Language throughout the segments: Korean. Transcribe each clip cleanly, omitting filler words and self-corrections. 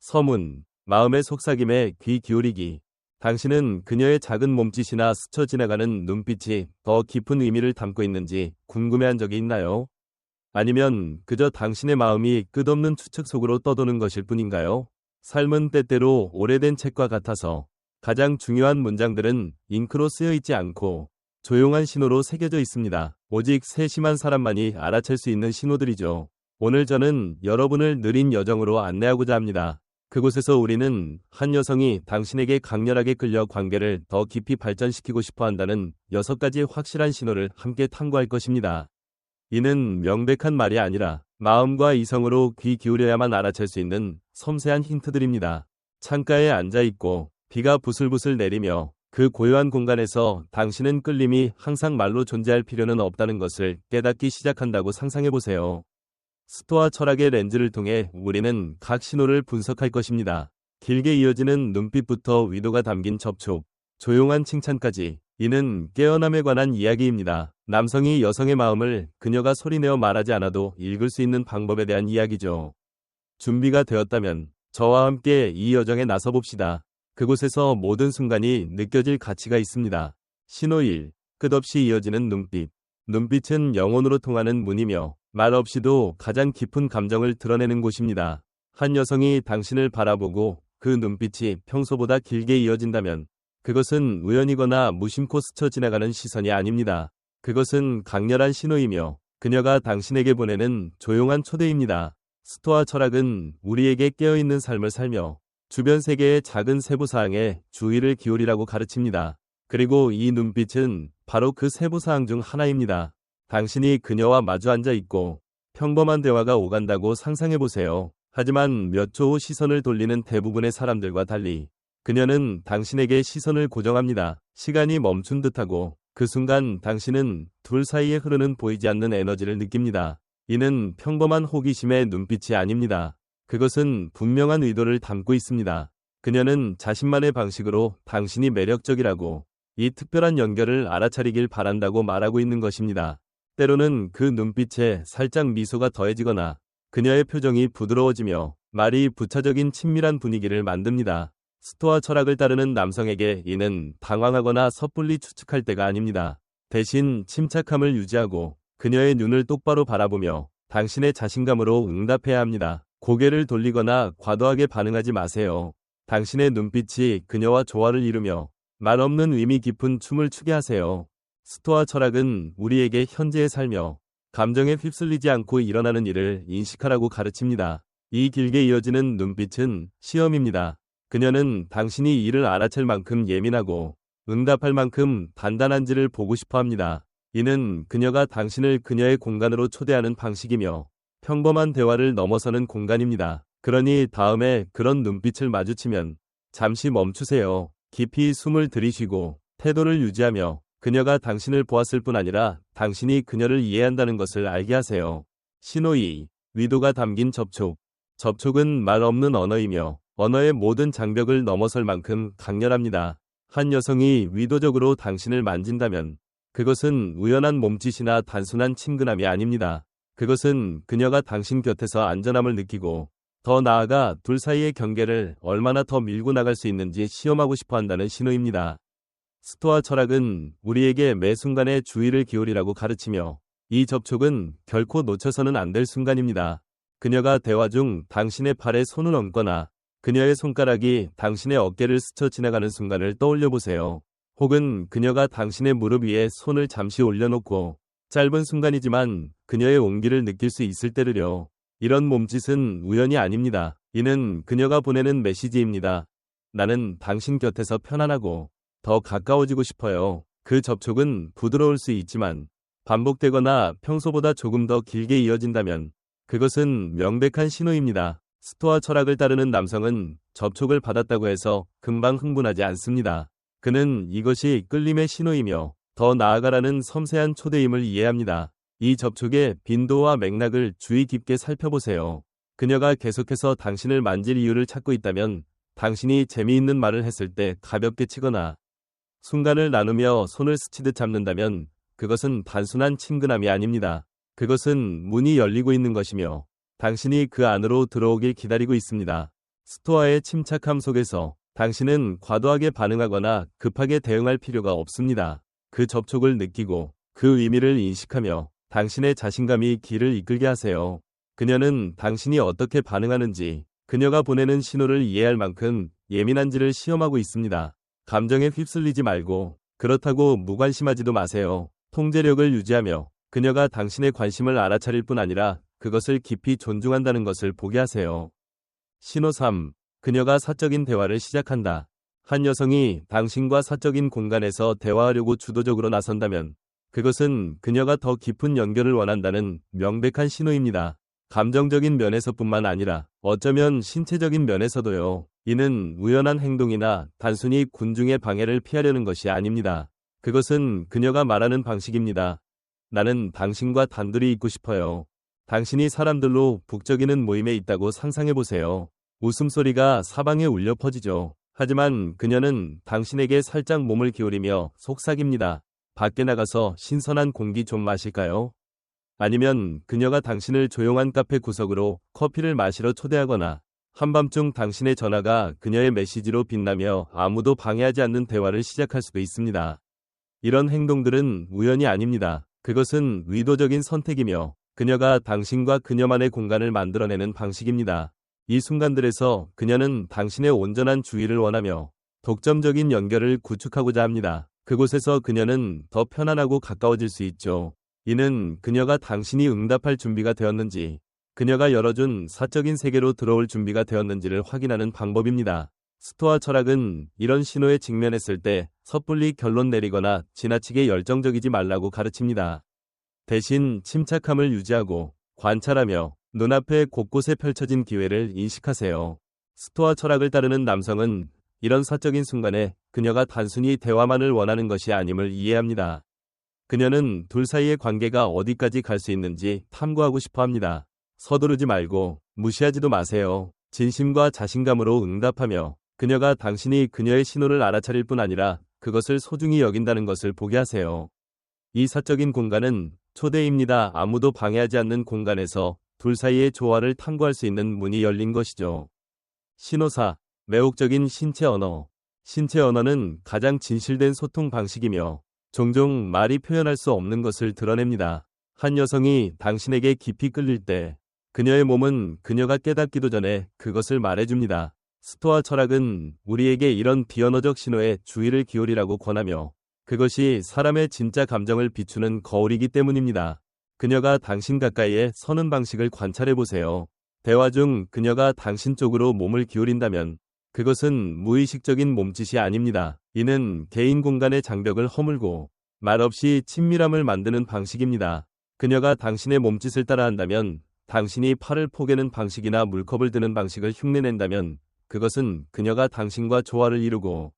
서문, 마음의 속삭임에 귀 기울이기. 당신은 그녀의 작은 몸짓이나 스쳐 지나가는 눈빛이 더 깊은 의미를 담고 있는지 궁금해한 적이 있나요? 아니면 그저 당신의 마음이 끝없는 추측 속으로 떠도는 것일 뿐인가요? 삶은 때때로 오래된 책과 같아서 가장 중요한 문장들은 잉크로 쓰여 있지 않고 조용한 신호로 새겨져 있습니다. 오직 세심한 사람만이 알아챌 수 있는 신호들이죠. 오늘 저는 여러분을 느린 여정으로 안내하고자 합니다. 그곳에서 우리는 한 여성이 당신에게 강렬하게 끌려 관계를 더 깊이 발전시키고 싶어 한다는 6가지의 확실한 신호를 함께 탐구할 것입니다. 이는 명백한 말이 아니라 마음과 이성으로 귀 기울여야만 알아챌 수 있는 섬세한 힌트들입니다. 창가에 앉아있고 비가 부슬부슬 내리며 그 고요한 공간에서 당신은 끌림이 항상 말로 존재할 필요는 없다는 것을 깨닫기 시작한다고 상상해보세요. 스토아 철학의 렌즈를 통해 우리는 각 신호를 분석할 것입니다. 길게 이어지는 눈빛부터 위도가 담긴 접촉, 조용한 칭찬까지. 이는 깨어남에 관한 이야기입니다. 남성이 여성의 마음을 그녀가 소리내어 말하지 않아도 읽을 수 있는 방법에 대한 이야기죠. 준비가 되었다면 저와 함께 이 여정에 나서봅시다. 그곳에서 모든 순간이 느껴질 가치가 있습니다. 신호 1. 끝없이 이어지는 눈빛. 눈빛은 영혼으로 통하는 문이며 말 없이도 가장 깊은 감정을 드러내는 곳입니다. 한 여성이 당신을 바라보고 그 눈빛이 평소보다 길게 이어진다면 그것은 우연이거나 무심코 스쳐 지나가는 시선이 아닙니다. 그것은 강렬한 신호이며 그녀가 당신에게 보내는 조용한 초대입니다. 스토아 철학은 우리에게 깨어있는 삶을 살며 주변 세계의 작은 세부사항에 주의를 기울이라고 가르칩니다. 그리고 이 눈빛은 바로 그 세부사항 중 하나입니다. 당신이 그녀와 마주 앉아 있고 평범한 대화가 오간다고 상상해보세요. 하지만 몇 초 후 시선을 돌리는 대부분의 사람들과 달리 그녀는 당신에게 시선을 고정합니다. 시간이 멈춘 듯하고 그 순간 당신은 둘 사이에 흐르는 보이지 않는 에너지를 느낍니다. 이는 평범한 호기심의 눈빛이 아닙니다. 그것은 분명한 의도를 담고 있습니다. 그녀는 자신만의 방식으로 당신이 매력적이라고 이 특별한 연결을 알아차리길 바란다고 말하고 있는 것입니다. 때로는 그 눈빛에 살짝 미소가 더해지거나 그녀의 표정이 부드러워지며 말이 부차적인 친밀한 분위기를 만듭니다. 스토아 철학을 따르는 남성에게 이는 당황하거나 섣불리 추측할 때가 아닙니다. 대신 침착함을 유지하고 그녀의 눈을 똑바로 바라보며 당신의 자신감으로 응답해야 합니다. 고개를 돌리거나 과도하게 반응하지 마세요. 당신의 눈빛이 그녀와 조화를 이루며 말 없는 의미 깊은 춤을 추게 하세요. 스토아 철학은 우리에게 현재에 살며 감정에 휩쓸리지 않고 일어나는 일을 인식하라고 가르칩니다. 이 길게 이어지는 눈빛은 시험입니다. 그녀는 당신이 이를 알아챌 만큼 예민하고 응답할 만큼 단단한지를 보고 싶어 합니다. 이는 그녀가 당신을 그녀의 공간으로 초대하는 방식이며 평범한 대화를 넘어서는 공간입니다. 그러니 다음에 그런 눈빛을 마주치면 잠시 멈추세요. 깊이 숨을 들이쉬고 태도를 유지하며 그녀가 당신을 보았을 뿐 아니라 당신이 그녀를 이해한다는 것을 알게 하세요. 신호 2. 위도가 담긴 접촉. 접촉은 말 없는 언어이며 언어의 모든 장벽을 넘어설 만큼 강렬합니다. 한 여성이 위도적으로 당신을 만진다면 그것은 우연한 몸짓이나 단순한 친근함이 아닙니다. 그것은 그녀가 당신 곁에서 안전함을 느끼고 더 나아가 둘 사이의 경계를 얼마나 더 밀고 나갈 수 있는지 시험하고 싶어 한다는 신호입니다. 스토아 철학은 우리에게 매 순간에 주의를 기울이라고 가르치며 이 접촉은 결코 놓쳐서는 안 될 순간입니다. 그녀가 대화 중 당신의 팔에 손을 얹거나 그녀의 손가락이 당신의 어깨를 스쳐 지나가는 순간을 떠올려 보세요. 혹은 그녀가 당신의 무릎 위에 손을 잠시 올려놓고 짧은 순간이지만 그녀의 온기를 느낄 수 있을 때를요. 이런 몸짓은 우연이 아닙니다. 이는 그녀가 보내는 메시지입니다. 나는 당신 곁에서 편안하고 더 가까워지고 싶어요. 그 접촉은 부드러울 수 있지만 반복되거나 평소보다 조금 더 길게 이어진다면 그것은 명백한 신호입니다. 스토아 철학을 따르는 남성은 접촉을 받았다고 해서 금방 흥분하지 않습니다. 그는 이것이 끌림의 신호이며 더 나아가라는 섬세한 초대임을 이해합니다. 이 접촉의 빈도와 맥락을 주의 깊게 살펴보세요. 그녀가 계속해서 당신을 만질 이유를 찾고 있다면 당신이 재미있는 말을 했을 때 가볍게 치거나 순간을 나누며 손을 스치듯 잡는다면 그것은 단순한 친근함이 아닙니다. 그것은 문이 열리고 있는 것이며 당신이 그 안으로 들어오길 기다리고 있습니다. 스토아의 침착함 속에서 당신은 과도하게 반응하거나 급하게 대응할 필요가 없습니다. 그 접촉을 느끼고 그 의미를 인식하며 당신의 자신감이 길을 이끌게 하세요. 그녀는 당신이 어떻게 반응하는지, 그녀가 보내는 신호를 이해할 만큼 예민한지를 시험하고 있습니다. 감정에 휩쓸리지 말고 그렇다고 무관심하지도 마세요. 통제력을 유지하며 그녀가 당신의 관심을 알아차릴 뿐 아니라 그것을 깊이 존중한다는 것을 보게 하세요. 신호 3. 그녀가 사적인 대화를 시작한다. 한 여성이 당신과 사적인 공간에서 대화하려고 주도적으로 나선다면 그것은 그녀가 더 깊은 연결을 원한다는 명백한 신호입니다. 감정적인 면에서뿐만 아니라 어쩌면 신체적인 면에서도요. 이는 우연한 행동이나 단순히 군중의 방해를 피하려는 것이 아닙니다. 그것은 그녀가 말하는 방식입니다. 나는 당신과 단둘이 있고 싶어요. 당신이 사람들로 북적이는 모임에 있다고 상상해보세요. 웃음소리가 사방에 울려 퍼지죠. 하지만 그녀는 당신에게 살짝 몸을 기울이며 속삭입니다. 밖에 나가서 신선한 공기 좀 마실까요? 아니면 그녀가 당신을 조용한 카페 구석으로 커피를 마시러 초대하거나 한밤중 당신의 전화가 그녀의 메시지로 빛나며 아무도 방해하지 않는 대화를 시작할 수도 있습니다. 이런 행동들은 우연이 아닙니다. 그것은 의도적인 선택이며 그녀가 당신과 그녀만의 공간을 만들어내는 방식입니다. 이 순간들에서 그녀는 당신의 온전한 주의를 원하며 독점적인 연결을 구축하고자 합니다. 그곳에서 그녀는 더 편안하고 가까워질 수 있죠. 이는 그녀가 당신이 응답할 준비가 되었는지, 그녀가 열어준 사적인 세계로 들어올 준비가 되었는지를 확인하는 방법입니다. 스토아 철학은 이런 신호에 직면했을 때 섣불리 결론 내리거나 지나치게 열정적이지 말라고 가르칩니다. 대신 침착함을 유지하고 관찰하며 눈앞에 곳곳에 펼쳐진 기회를 인식하세요. 스토아 철학을 따르는 남성은 이런 사적인 순간에 그녀가 단순히 대화만을 원하는 것이 아님을 이해합니다. 그녀는 둘 사이의 관계가 어디까지 갈 수 있는지 탐구하고 싶어 합니다. 서두르지 말고 무시하지도 마세요. 진심과 자신감으로 응답하며 그녀가 당신이 그녀의 신호를 알아차릴 뿐 아니라 그것을 소중히 여긴다는 것을 보게 하세요. 이 사적인 공간은 초대입니다. 아무도 방해하지 않는 공간에서 둘 사이의 조화를 탐구할 수 있는 문이 열린 것이죠. 신호 4. 매혹적인 신체 언어. 신체 언어는 가장 진실된 소통 방식이며 종종 말이 표현할 수 없는 것을 드러냅니다. 한 여성이 당신에게 깊이 끌릴 때 그녀의 몸은 그녀가 깨닫기도 전에 그것을 말해줍니다. 스토아 철학은 우리에게 이런 비언어적 신호에 주의를 기울이라고 권하며 그것이 사람의 진짜 감정을 비추는 거울이기 때문입니다. 그녀가 당신 가까이에 서는 방식을 관찰해보세요. 대화 중 그녀가 당신 쪽으로 몸을 기울인다면 그것은 무의식적인 몸짓이 아닙니다. 이는 개인 공간의 장벽을 허물고 말없이 친밀함을 만드는 방식입니다. 그녀가 당신의 몸짓을 따라한다면, 당신이 팔을 포개는 방식이나 물컵을 드는 방식을 흉내낸다면 그것은 그녀가 당신과 조화를 이루고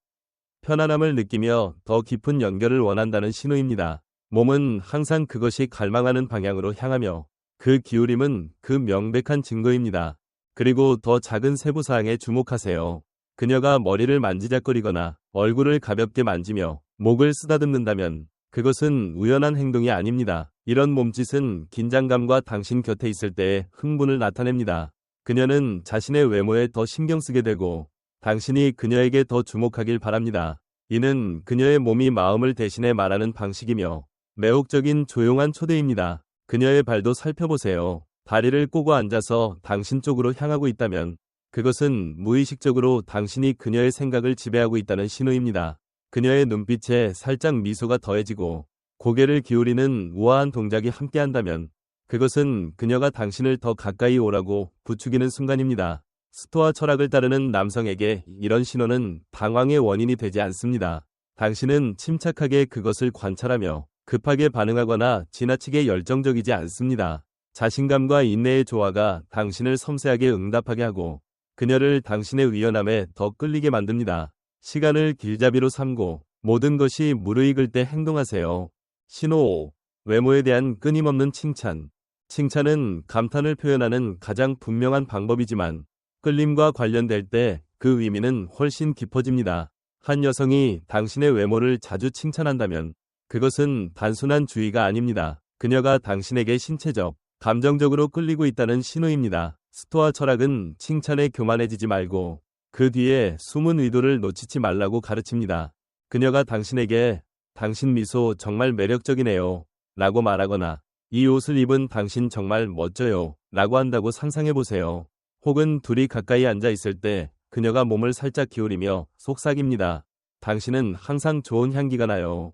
편안함을 느끼며 더 깊은 연결을 원한다는 신호입니다. 몸은 항상 그것이 갈망하는 방향으로 향하며 그 기울임은 그 명백한 증거입니다. 그리고 더 작은 세부사항에 주목하세요. 그녀가 머리를 만지작거리거나 얼굴을 가볍게 만지며 목을 쓰다듬는다면 그것은 우연한 행동이 아닙니다. 이런 몸짓은 긴장감과 당신 곁에 있을 때의 흥분을 나타냅니다. 그녀는 자신의 외모에 더 신경 쓰게 되고 당신이 그녀에게 더 주목하길 바랍니다. 이는 그녀의 몸이 마음을 대신해 말하는 방식이며 매혹적인 조용한 초대입니다. 그녀의 발도 살펴보세요. 다리를 꼬고 앉아서 당신 쪽으로 향하고 있다면 그것은 무의식적으로 당신이 그녀의 생각을 지배하고 있다는 신호입니다. 그녀의 눈빛에 살짝 미소가 더해지고 고개를 기울이는 우아한 동작이 함께한다면 그것은 그녀가 당신을 더 가까이 오라고 부추기는 순간입니다. 스토아 철학을 따르는 남성에게 이런 신호는 방황의 원인이 되지 않습니다. 당신은 침착하게 그것을 관찰하며 급하게 반응하거나 지나치게 열정적이지 않습니다. 자신감과 인내의 조화가 당신을 섬세하게 응답하게 하고 그녀를 당신의 유연함에 더 끌리게 만듭니다. 시간을 길잡이로 삼고 모든 것이 무르익을 때 행동하세요. 신호 5. 외모에 대한 끊임없는 칭찬. 칭찬은 감탄을 표현하는 가장 분명한 방법이지만 끌림과 관련될 때 그 의미는 훨씬 깊어집니다. 한 여성이 당신의 외모를 자주 칭찬한다면 그것은 단순한 주의가 아닙니다. 그녀가 당신에게 신체적, 감정적으로 끌리고 있다는 신호입니다. 스토아 철학은 칭찬에 교만해지지 말고 그 뒤에 숨은 의도를 놓치지 말라고 가르칩니다. 그녀가 당신에게 당신 미소 정말 매력적이네요 라고 말하거나 이 옷을 입은 당신 정말 멋져요 라고 한다고 상상해보세요. 혹은 둘이 가까이 앉아 있을 때 그녀가 몸을 살짝 기울이며 속삭입니다. 당신은 항상 좋은 향기가 나요.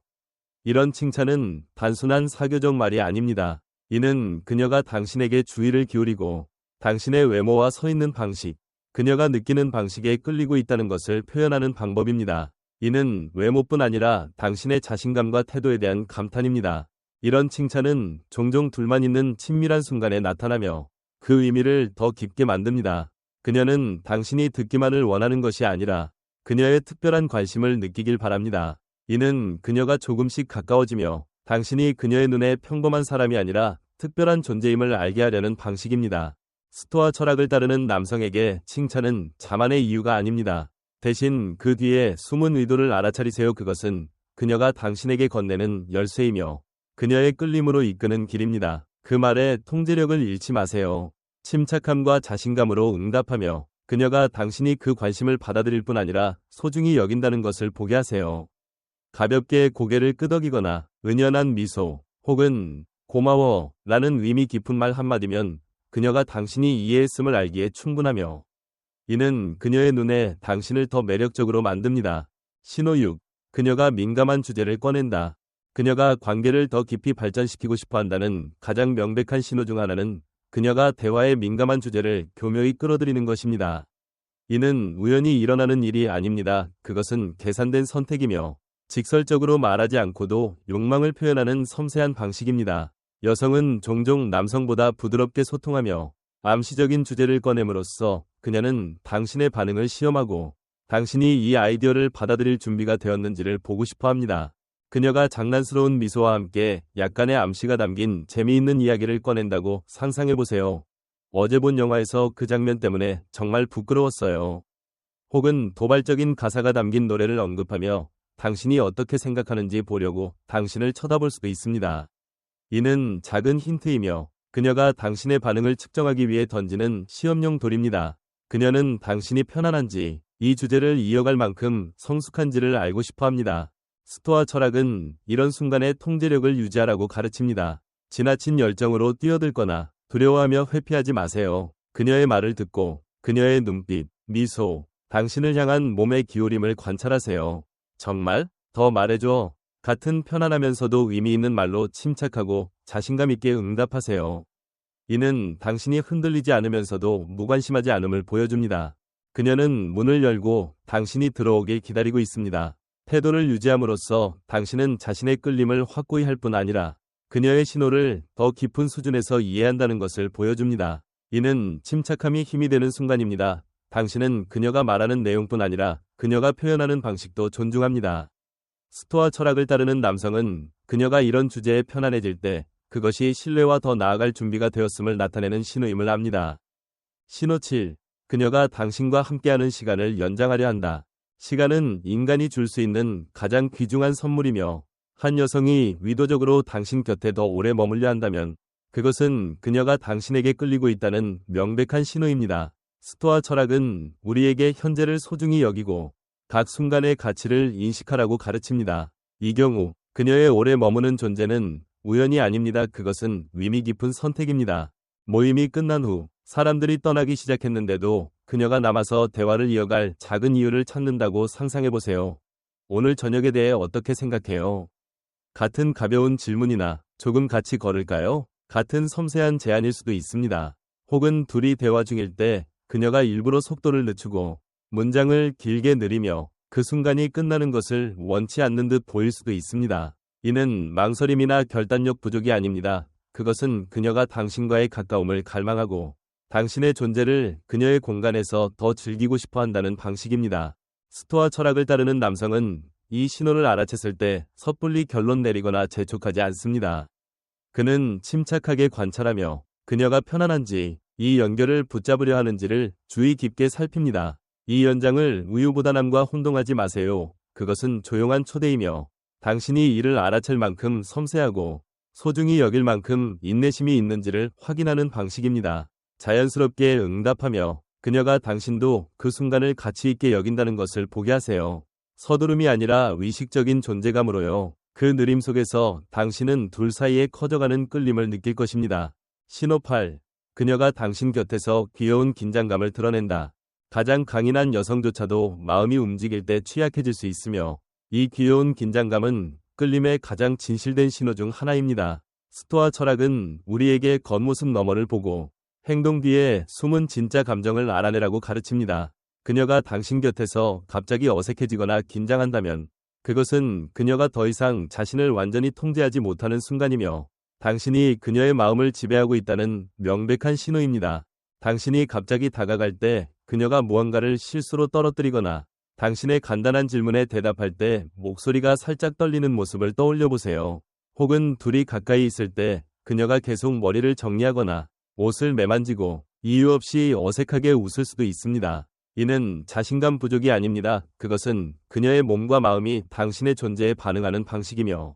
이런 칭찬은 단순한 사교적 말이 아닙니다. 이는 그녀가 당신에게 주의를 기울이고 당신의 외모와 서 있는 방식, 그녀가 느끼는 방식에 끌리고 있다는 것을 표현하는 방법입니다. 이는 외모뿐 아니라 당신의 자신감과 태도에 대한 감탄입니다. 이런 칭찬은 종종 둘만 있는 친밀한 순간에 나타나며 그 의미를 더 깊게 만듭니다. 그녀는 당신이 듣기만을 원하는 것이 아니라 그녀의 특별한 관심을 느끼길 바랍니다. 이는 그녀가 조금씩 가까워지며 당신이 그녀의 눈에 평범한 사람이 아니라 특별한 존재임을 알게 하려는 방식입니다. 스토아 철학을 따르는 남성에게 칭찬은 자만의 이유가 아닙니다. 대신 그 뒤에 숨은 의도를 알아차리세요. 그것은 그녀가 당신에게 건네는 열쇠이며 그녀의 끌림으로 이끄는 길입니다. 그 말에 통제력을 잃지 마세요. 침착함과 자신감으로 응답하며 그녀가 당신이 그 관심을 받아들일 뿐 아니라 소중히 여긴다는 것을 보게 하세요. 가볍게 고개를 끄덕이거나 은연한 미소 혹은 고마워 라는 의미 깊은 말 한마디면 그녀가 당신이 이해했음을 알기에 충분하며 이는 그녀의 눈에 당신을 더 매력적으로 만듭니다. 신호 6. 그녀가 민감한 주제를 꺼낸다. 그녀가 관계를 더 깊이 발전시키고 싶어 한다는 가장 명백한 신호 중 하나는 그녀가 대화의 민감한 주제를 교묘히 끌어들이는 것입니다. 이는 우연히 일어나는 일이 아닙니다. 그것은 계산된 선택이며 직설적으로 말하지 않고도 욕망을 표현하는 섬세한 방식입니다. 여성은 종종 남성보다 부드럽게 소통하며 암시적인 주제를 꺼냄으로써 그녀는 당신의 반응을 시험하고 당신이 이 아이디어를 받아들일 준비가 되었는지를 보고 싶어 합니다. 그녀가 장난스러운 미소와 함께 약간의 암시가 담긴 재미있는 이야기를 꺼낸다고 상상해보세요. 어제 본 영화에서 그 장면 때문에 정말 부끄러웠어요. 혹은 도발적인 가사가 담긴 노래를 언급하며 당신이 어떻게 생각하는지 보려고 당신을 쳐다볼 수도 있습니다. 이는 작은 힌트이며 그녀가 당신의 반응을 측정하기 위해 던지는 시험용 돌입니다. 그녀는 당신이 편안한지 이 주제를 이어갈 만큼 성숙한지를 알고 싶어 합니다. 스토아 철학은 이런 순간에 통제력을 유지하라고 가르칩니다. 지나친 열정으로 뛰어들거나 두려워하며 회피하지 마세요. 그녀의 말을 듣고 그녀의 눈빛, 미소, 당신을 향한 몸의 기울임을 관찰하세요. 정말? 더 말해줘. 같은 편안하면서도 의미 있는 말로 침착하고 자신감 있게 응답하세요. 이는 당신이 흔들리지 않으면서도 무관심하지 않음을 보여줍니다. 그녀는 문을 열고 당신이 들어오길 기다리고 있습니다. 태도를 유지함으로써 당신은 자신의 끌림을 확고히 할 뿐 아니라 그녀의 신호를 더 깊은 수준에서 이해한다는 것을 보여줍니다. 이는 침착함이 힘이 되는 순간입니다. 당신은 그녀가 말하는 내용뿐 아니라 그녀가 표현하는 방식도 존중합니다. 스토아 철학을 따르는 남성은 그녀가 이런 주제에 편안해질 때 그것이 신뢰와 더 나아갈 준비가 되었음을 나타내는 신호임을 압니다. 신호 7. 그녀가 당신과 함께하는 시간을 연장하려 한다. 시간은 인간이 줄 수 있는 가장 귀중한 선물이며 한 여성이 의도적으로 당신 곁에 더 오래 머물려 한다면 그것은 그녀가 당신에게 끌리고 있다는 명백한 신호입니다. 스토아 철학은 우리에게 현재를 소중히 여기고 각 순간의 가치를 인식하라고 가르칩니다. 이 경우 그녀의 오래 머무는 존재는 우연이 아닙니다. 그것은 의미 깊은 선택입니다. 모임이 끝난 후 사람들이 떠나기 시작했는데도 그녀가 남아서 대화를 이어갈 작은 이유를 찾는다고 상상해보세요. 오늘 저녁에 대해 어떻게 생각해요? 같은 가벼운 질문이나 조금 같이 걸을까요? 같은 섬세한 제안일 수도 있습니다. 혹은 둘이 대화 중일 때 그녀가 일부러 속도를 늦추고 문장을 길게 느리며 그 순간이 끝나는 것을 원치 않는 듯 보일 수도 있습니다. 이는 망설임이나 결단력 부족이 아닙니다. 그것은 그녀가 당신과의 가까움을 갈망하고 당신의 존재를 그녀의 공간에서 더 즐기고 싶어 한다는 방식입니다. 스토아 철학을 따르는 남성은 이 신호를 알아챘을 때 섣불리 결론 내리거나 재촉하지 않습니다. 그는 침착하게 관찰하며 그녀가 편안한지 이 연결을 붙잡으려 하는지를 주의 깊게 살핍니다. 이 연장을 우유부단함과 혼동하지 마세요. 그것은 조용한 초대이며 당신이 이를 알아챌 만큼 섬세하고 소중히 여길 만큼 인내심이 있는지를 확인하는 방식입니다. 자연스럽게 응답하며 그녀가 당신도 그 순간을 가치 있게 여긴다는 것을 보게 하세요. 서두름이 아니라 의식적인 존재감으로요. 그 느림 속에서 당신은 둘 사이에 커져가는 끌림을 느낄 것입니다. 신호 8. 그녀가 당신 곁에서 귀여운 긴장감을 드러낸다. 가장 강인한 여성조차도 마음이 움직일 때 취약해질 수 있으며 이 귀여운 긴장감은 끌림의 가장 진실된 신호 중 하나입니다. 스토아 철학은 우리에게 겉모습 너머를 보고 행동 뒤에 숨은 진짜 감정을 알아내라고 가르칩니다. 그녀가 당신 곁에서 갑자기 어색해지거나 긴장한다면 그것은 그녀가 더 이상 자신을 완전히 통제하지 못하는 순간이며 당신이 그녀의 마음을 지배하고 있다는 명백한 신호입니다. 당신이 갑자기 다가갈 때 그녀가 무언가를 실수로 떨어뜨리거나 당신의 간단한 질문에 대답할 때 목소리가 살짝 떨리는 모습을 떠올려 보세요. 혹은 둘이 가까이 있을 때 그녀가 계속 머리를 정리하거나 옷을 매만지고 이유 없이 어색하게 웃을 수도 있습니다. 이는 자신감 부족이 아닙니다. 그것은 그녀의 몸과 마음이 당신의 존재에 반응하는 방식이며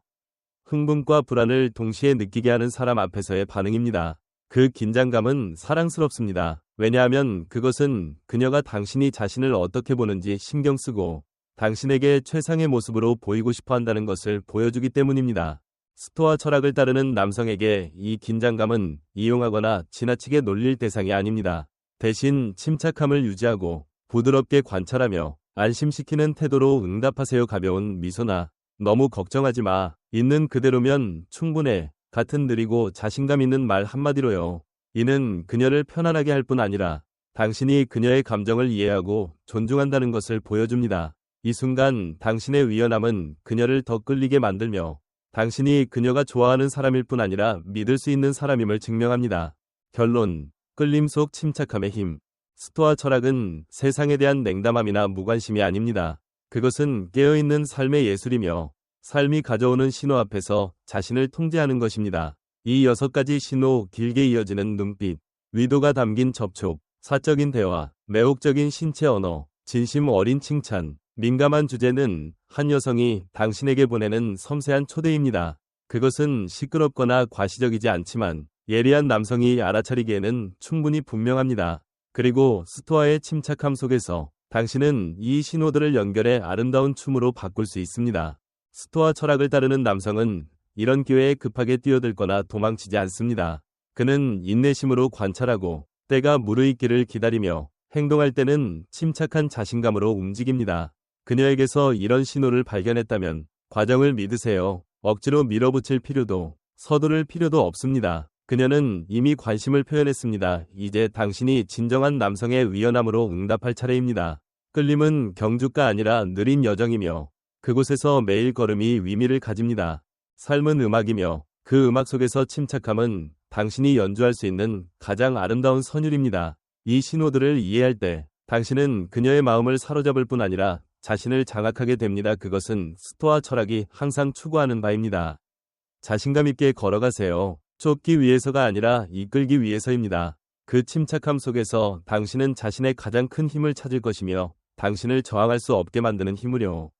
흥분과 불안을 동시에 느끼게 하는 사람 앞에서의 반응입니다. 그 긴장감은 사랑스럽습니다. 왜냐하면 그것은 그녀가 당신이 자신을 어떻게 보는지 신경 쓰고 당신에게 최상의 모습으로 보이고 싶어 한다는 것을 보여주기 때문입니다. 스토아 철학을 따르는 남성에게 이 긴장감은 이용하거나 지나치게 놀릴 대상이 아닙니다. 대신 침착함을 유지하고 부드럽게 관찰하며 안심시키는 태도로 응답하세요. 가벼운 미소나 너무 걱정하지 마. 있는 그대로면 충분해. 같은 느리고 자신감 있는 말 한마디로요. 이는 그녀를 편안하게 할 뿐 아니라 당신이 그녀의 감정을 이해하고 존중한다는 것을 보여줍니다. 이 순간 당신의 유연함은 그녀를 더 끌리게 만들며 당신이 그녀가 좋아하는 사람일 뿐 아니라 믿을 수 있는 사람임을 증명합니다. 결론. 끌림 속 침착함의 힘. 스토아 철학은 세상에 대한 냉담함이나 무관심이 아닙니다. 그것은 깨어있는 삶의 예술이며 삶이 가져오는 신호 앞에서 자신을 통제하는 것입니다. 이 6가지 신호, 길게 이어지는 눈빛, 위도가 담긴 접촉, 사적인 대화, 매혹적인 신체 언어, 진심 어린 칭찬, 민감한 주제는 한 여성이 당신에게 보내는 섬세한 초대입니다. 그것은 시끄럽거나 과시적이지 않지만 예리한 남성이 알아차리기에는 충분히 분명합니다. 그리고 스토아의 침착함 속에서 당신은 이 신호들을 연결해 아름다운 춤으로 바꿀 수 있습니다. 스토아 철학을 따르는 남성은 이런 기회에 급하게 뛰어들거나 도망치지 않습니다. 그는 인내심으로 관찰하고 때가 무르익기를 기다리며 행동할 때는 침착한 자신감으로 움직입니다. 그녀에게서 이런 신호를 발견했다면 과정을 믿으세요. 억지로 밀어붙일 필요도 서두를 필요도 없습니다. 그녀는 이미 관심을 표현했습니다. 이제 당신이 진정한 남성의 위연함으로 응답할 차례입니다. 끌림은 경주가 아니라 느린 여정이며 그곳에서 매일 걸음이 의미를 가집니다. 삶은 음악이며 그 음악 속에서 침착함은 당신이 연주할 수 있는 가장 아름다운 선율입니다. 이 신호들을 이해할 때 당신은 그녀의 마음을 사로잡을 뿐 아니라 자신을 장악하게 됩니다. 그것은 스토아 철학이 항상 추구하는 바입니다. 자신감 있게 걸어가세요. 쫓기 위해서가 아니라 이끌기 위해서입니다. 그 침착함 속에서 당신은 자신의 가장 큰 힘을 찾을 것이며 당신을 저항할 수 없게 만드는 힘을요.